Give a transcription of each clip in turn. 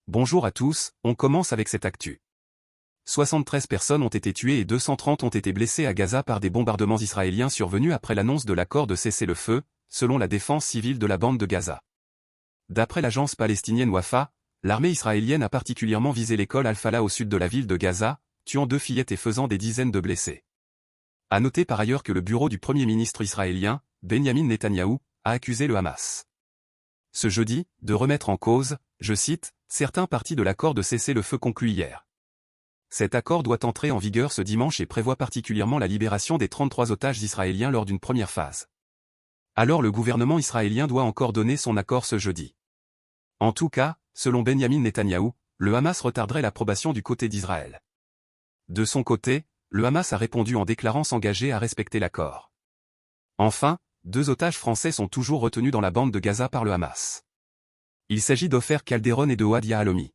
Bonjour à tous, on commence avec cette actu. 73 personnes ont été tuées et 230 ont été blessées à Gaza par des bombardements israéliens survenus après l'annonce de l'accord de cessez-le-feu, selon la défense civile de la bande de Gaza. D'après l'agence palestinienne Wafa, l'armée israélienne a particulièrement visé l'école Al-Falah au sud de la ville de Gaza, tuant 2 fillettes et faisant des dizaines de blessés. À noter par ailleurs que le bureau du Premier ministre israélien, Benjamin Netanyahou, a accusé le Hamas ce jeudi de remettre en cause, je cite, certains parties de l'accord de cessez-le-feu conclu hier. Cet accord doit entrer en vigueur ce dimanche et prévoit particulièrement la libération des 33 otages israéliens lors d'une première phase. Alors le gouvernement israélien doit encore donner son accord ce jeudi. En tout cas, selon Benjamin Netanyahou, le Hamas retarderait l'approbation du côté d'Israël. De son côté, le Hamas a répondu en déclarant s'engager à respecter l'accord. Enfin, 2 otages français sont toujours retenus dans la bande de Gaza par le Hamas. Il s'agit d'Ofer Calderon et de Ouad Yahalomi.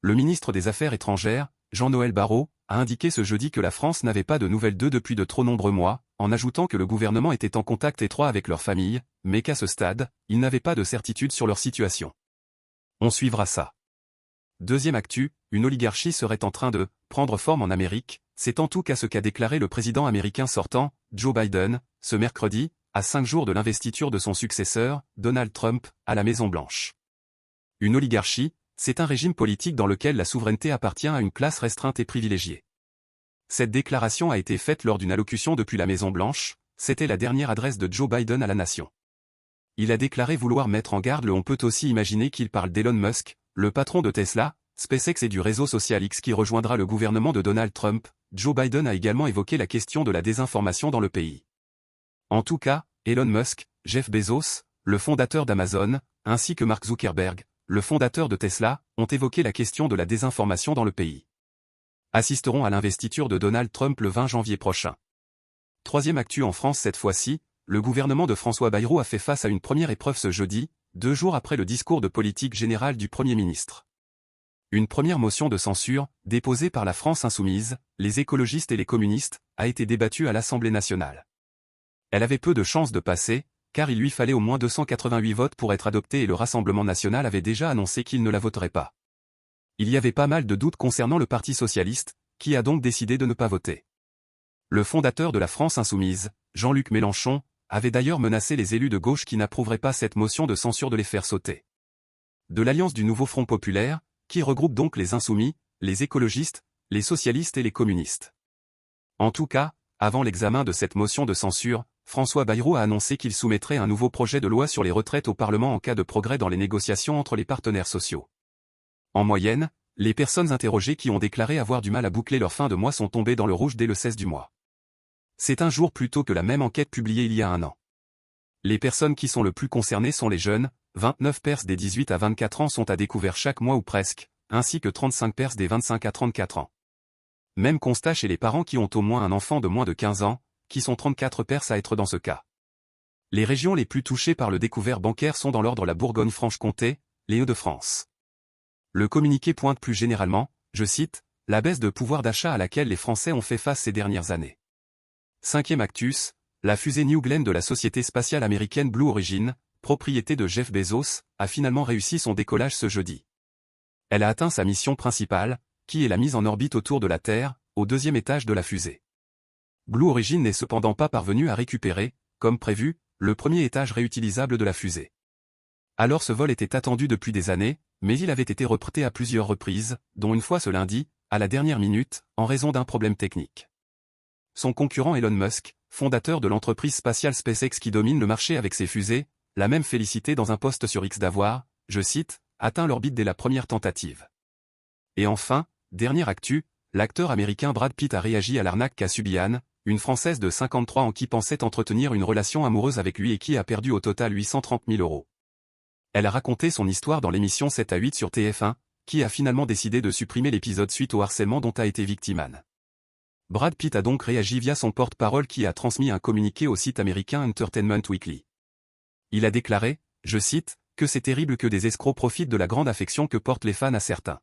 Le ministre des Affaires étrangères, Jean-Noël Barrot, a indiqué ce jeudi que la France n'avait pas de nouvelles d'eux depuis de trop nombreux mois, en ajoutant que le gouvernement était en contact étroit avec leurs familles, mais qu'à ce stade, il n'avait pas de certitude sur leur situation. On suivra ça. Deuxième actu, une oligarchie serait en train de prendre forme en Amérique, c'est en tout cas ce qu'a déclaré le président américain sortant, Joe Biden, ce mercredi, à 5 jours de l'investiture de son successeur, Donald Trump, à la Maison-Blanche. Une oligarchie, c'est un régime politique dans lequel la souveraineté appartient à une classe restreinte et privilégiée. Cette déclaration a été faite lors d'une allocution depuis la Maison-Blanche, c'était la dernière adresse de Joe Biden à la nation. Il a déclaré vouloir mettre en garde on peut aussi imaginer qu'il parle d'Elon Musk, le patron de Tesla, SpaceX et du réseau social X qui rejoindra le gouvernement de Donald Trump. Joe Biden a également évoqué la question de la désinformation dans le pays. En tout cas, Elon Musk, Jeff Bezos, le fondateur d'Amazon, ainsi que Mark Zuckerberg, le fondateur de Tesla, ont évoqué la question de la désinformation dans le pays. Assisteront à l'investiture de Donald Trump le 20 janvier prochain. Troisième actu en France cette fois-ci, le gouvernement de François Bayrou a fait face à une première épreuve ce jeudi, 2 jours après le discours de politique générale du Premier ministre. Une première motion de censure, déposée par la France insoumise, les écologistes et les communistes, a été débattue à l'Assemblée nationale. Elle avait peu de chances de passer, car il lui fallait au moins 288 votes pour être adoptée et le Rassemblement national avait déjà annoncé qu'il ne la voterait pas. Il y avait pas mal de doutes concernant le Parti socialiste, qui a donc décidé de ne pas voter. Le fondateur de la France insoumise, Jean-Luc Mélenchon, avait d'ailleurs menacé les élus de gauche qui n'approuveraient pas cette motion de censure de les faire sauter. De l'Alliance du Nouveau Front Populaire, qui regroupe donc les insoumis, les écologistes, les socialistes et les communistes. En tout cas, avant l'examen de cette motion de censure, François Bayrou a annoncé qu'il soumettrait un nouveau projet de loi sur les retraites au Parlement en cas de progrès dans les négociations entre les partenaires sociaux. En moyenne, les personnes interrogées qui ont déclaré avoir du mal à boucler leur fin de mois sont tombées dans le rouge dès le 16 du mois. C'est un jour plus tôt que la même enquête publiée il y a un an. Les personnes qui sont le plus concernées sont les jeunes, 29 Perses des 18 à 24 ans sont à découvert chaque mois ou presque, ainsi que 35 Perses des 25 à 34 ans. Même constat chez les parents qui ont au moins un enfant de moins de 15 ans, qui sont 34 Perses à être dans ce cas. Les régions les plus touchées par le découvert bancaire sont dans l'ordre la Bourgogne-Franche-Comté, les Hauts-de-France. Le communiqué pointe plus généralement, je cite, la baisse de pouvoir d'achat à laquelle les Français ont fait face ces dernières années. Cinquième actus, la fusée New Glenn de la société spatiale américaine Blue Origin, propriété de Jeff Bezos, a finalement réussi son décollage ce jeudi. Elle a atteint sa mission principale, qui est la mise en orbite autour de la Terre, au 2e étage de la fusée. Blue Origin n'est cependant pas parvenu à récupérer, comme prévu, le 1er étage réutilisable de la fusée. Alors ce vol était attendu depuis des années, mais il avait été reporté à plusieurs reprises, dont une fois ce lundi, à la dernière minute, en raison d'un problème technique. Son concurrent Elon Musk, fondateur de l'entreprise spatiale SpaceX qui domine le marché avec ses fusées, l'a même félicité dans un post sur X d'avoir, je cite, atteint l'orbite dès la première tentative. Et enfin, dernière actu, l'acteur américain Brad Pitt a réagi à l'arnaque qu'a subi Anne, une Française de 53 ans qui pensait entretenir une relation amoureuse avec lui et qui a perdu au total 830 000 €. Elle a raconté son histoire dans l'émission 7 à 8 sur TF1, qui a finalement décidé de supprimer l'épisode suite au harcèlement dont a été victime Anne. Brad Pitt a donc réagi via son porte-parole qui a transmis un communiqué au site américain Entertainment Weekly. Il a déclaré, je cite, que c'est terrible que des escrocs profitent de la grande affection que portent les fans à certains.